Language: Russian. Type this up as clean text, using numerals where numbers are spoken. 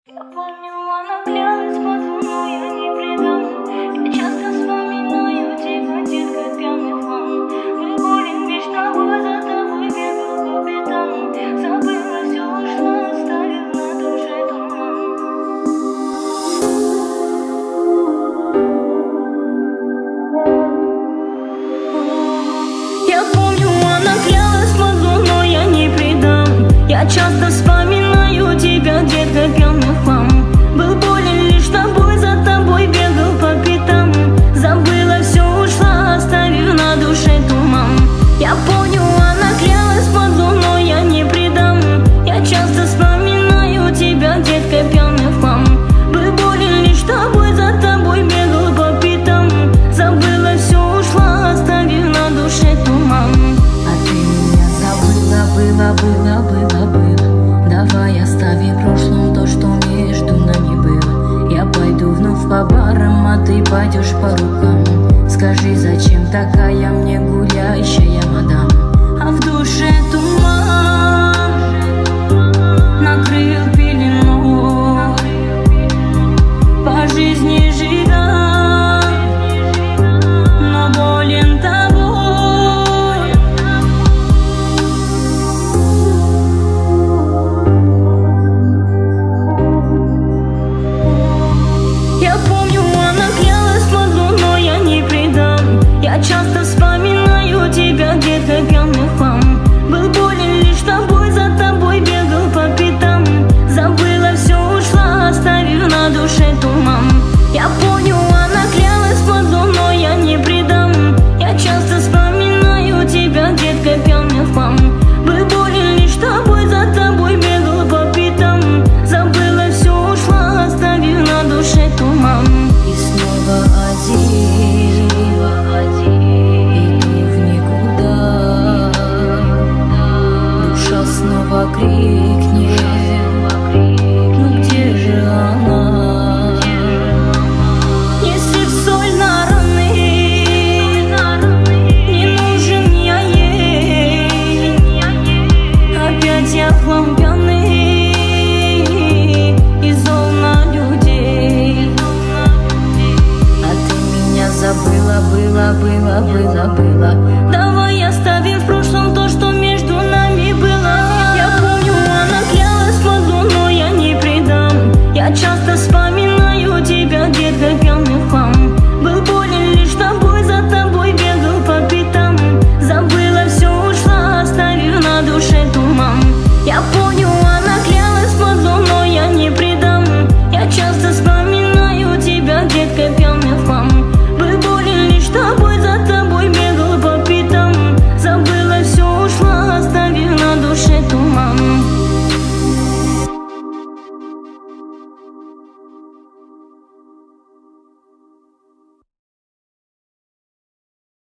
Я помню, она клялась под луной, я не предам. Я часто вспоминаю тебя, детка, пьяный фан. Мы гулим меж тобой, за тобой бегал по пятам. Забыла все, ушла, оставив на душе туман. Я помню, она клялась под луной, я не предам. Я часто вспоминаю тебя, детка, пьяный фан. Был болен лишь тобой, за тобой бегал по пятам. Забыла все, ушла, оставив на душе туман. Я помню, она клялась под луной, я не предам. Я часто вспоминаю тебя, детка, пьяный фан. Был болен лишь тобой, за тобой бегал по пятам. Забыла все, ушла, оставив на душе туман. А ты меня забыла, было. Давай оставим в прошлом то, что между нами было. Я пойду вновь по барам, а ты пойдешь по рукам. Скажи, зачем такая мне гуляющая мадам?